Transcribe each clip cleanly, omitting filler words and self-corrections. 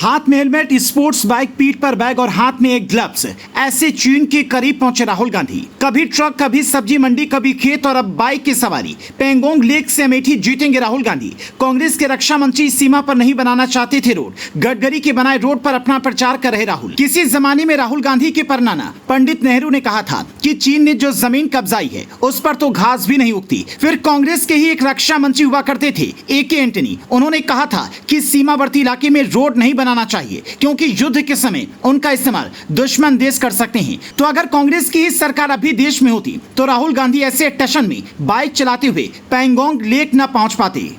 हाथ में helmet, sports bike, पीठ पर बैग और हाथ में एक ग्लव्स, ऐसे चीन के करीब पहुंचे राहुल गांधी। कभी ट्रक, कभी सब्जी मंडी, कभी खेत और अब बाइक की सवारी। पेंगोंग लेक से अमेठी जीतेंगे राहुल गांधी। कांग्रेस के रक्षा मंत्री सीमा पर नहीं बनाना चाहते थे रोड, गडकरी के बनाए रोड पर अपना प्रचार कर रहे राहुल। किसी जमाने में राहुल गांधी के परनाना पंडित नेहरू ने कहा था कि चीन ने जो जमीन कब्जाई है उस पर तो घास भी नहीं उगती। फिर कांग्रेस के ही एक रक्षा मंत्री हुआ करते थे AK एंटनी, उन्होंने कहा था कि सीमावर्ती इलाके में रोड नहीं बनाना चाहिए क्योंकि युद्ध के समय उनका इस्तेमाल दुश्मन देश कर सकते हैं। तो अगर कांग्रेस की ही सरकार अभी देश में होती तो राहुल गांधी ऐसे टशन में बाइक चलाते हुए पेंगोंग लेक न पहुंच पाते।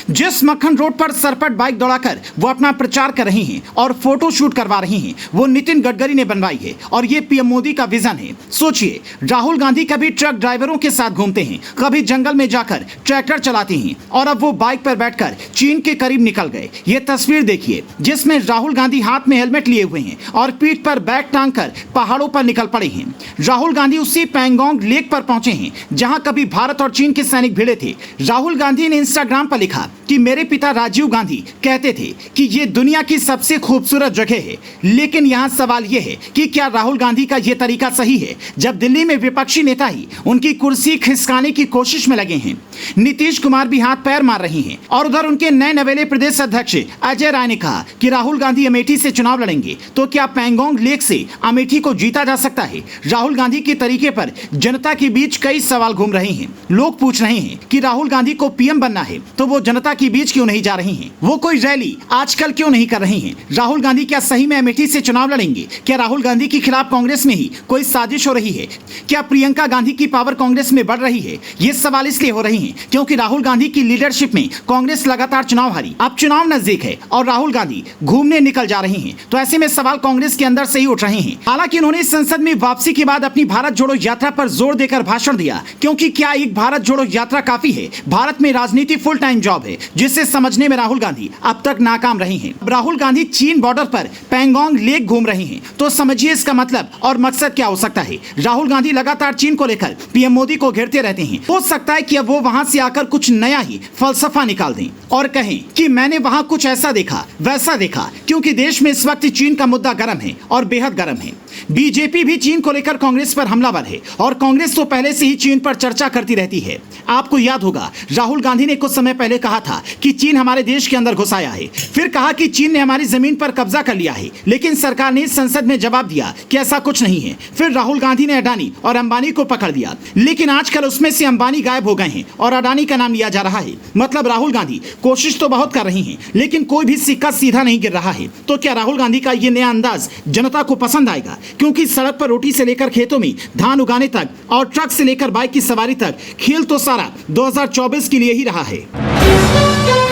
जिस मक्खन रोड पर सरपट बाइक दौड़ाकर वो अपना प्रचार कर रही हैं और फोटो शूट करवा रही हैं, वो नितिन गडकरी ने बनवाई है और ये PM मोदी का विजन है। सोचिए, राहुल गांधी कभी ट्रक ड्राइवरों के साथ घूमते हैं, कभी जंगल में जाकर ट्रैक्टर चलाते हैं और अब वो बाइक पर बैठकर चीन के करीब निकल गए। ये तस्वीर देखिए जिसमें राहुल गांधी हाथ में हेलमेट लिए हुए हैं और पीठ पर बैग टांग कर पहाड़ों पर निकल पड़े हैं। राहुल गांधी उसी पेंगोंग लेक पर पहुंचे हैं जहां कभी भारत और चीन के सैनिक भिड़े थे। राहुल गांधी ने इंस्टाग्राम पर लिखा कि मेरे पिता राजीव गांधी कहते थे कि ये दुनिया की सबसे खूबसूरत जगह है, लेकिन यहाँ सवाल ये है कि क्या राहुल गांधी का ये तरीका सही है जब दिल्ली में विपक्षी नेता ही उनकी कुर्सी खिसकाने की कोशिश में लगे हैं। नीतीश कुमार भी हाथ पैर मार रही हैं और उधर उनके नए नवेले प्रदेश अध्यक्ष अजय राय ने कहा कि राहुल गांधी अमेठी से चुनाव लड़ेंगे तो क्या पेंगोंग लेक से अमेठी को जीता जा सकता है। राहुल गांधी के तरीके पर जनता के बीच कई सवाल घूम रहे हैं। लोग पूछ रहे हैं कि राहुल गांधी को PM बनना है तो वो जनता के बीच क्यों नहीं जा रही हैं? वो कोई रैली आजकल क्यों नहीं कर रही हैं? राहुल गांधी क्या सही में अमेठी से चुनाव लड़ेंगे? क्या राहुल गांधी के खिलाफ कांग्रेस में ही कोई साजिश हो रही है? क्या प्रियंका गांधी की पावर कांग्रेस में बढ़ रही है? ये सवाल इसलिए हो रही हैं क्योंकि राहुल गांधी की लीडरशिप में कांग्रेस लगातार चुनाव हारी। अब चुनाव नजदीक है और राहुल गांधी घूमने निकल जा रही हैं, तो ऐसे में सवाल कांग्रेस के अंदर से ही उठ रहे हैं। हालांकि उन्होंने संसद में वापसी के बाद अपनी भारत जोड़ो यात्रा पर जोर देकर भाषण दिया, क्योंकि क्या एक भारत जोड़ो यात्रा काफी है? भारत में राजनीति फुल टाइम जॉब है जिसे समझने में राहुल गांधी अब तक नाकाम रही हैं। राहुल गांधी चीन बॉर्डर पर पेंगोंग लेक घूम रही हैं, तो समझिए इसका मतलब और मकसद क्या हो सकता है। राहुल गांधी लगातार चीन को लेकर PM मोदी को घेरते रहते हैं। हो सकता है कि अब वो वहां से आकर कुछ नया ही फलसफा निकाल दें और कहें कि मैंने वहां कुछ ऐसा देखा, वैसा देखा, क्योंकि देश में इस वक्त चीन का मुद्दा गर्म है और बेहद गर्म है। BJP भी चीन को लेकर कांग्रेस पर हमलावर है और कांग्रेस तो पहले से ही चीन पर चर्चा करती रहती है। आपको याद होगा राहुल गांधी ने कुछ समय पहले कहा था कि चीन हमारे देश के अंदर घुस आया है, फिर कहा कि चीन ने हमारी जमीन पर कब्जा कर लिया है, लेकिन सरकार ने संसद में जवाब दिया कि ऐसा कुछ नहीं है। फिर राहुल गांधी ने अडानी और अंबानी को पकड़ दिया, लेकिन आजकल उसमें से अंबानी गायब हो गए हैं और अडानी का नाम लिया जा रहा है। मतलब राहुल गांधी कोशिश तो बहुत कर रही हैं, लेकिन कोई भी सिक्का सीधा नहीं गिर रहा है। तो क्या राहुल गांधी का ये नया अंदाज जनता को पसंद आएगा? क्योंकि सड़क पर रोटी से लेकर खेतों में धान उगाने तक और ट्रक से लेकर बाइक की सवारी तक खेल तो सारा 2024 के लिए ही रहा है।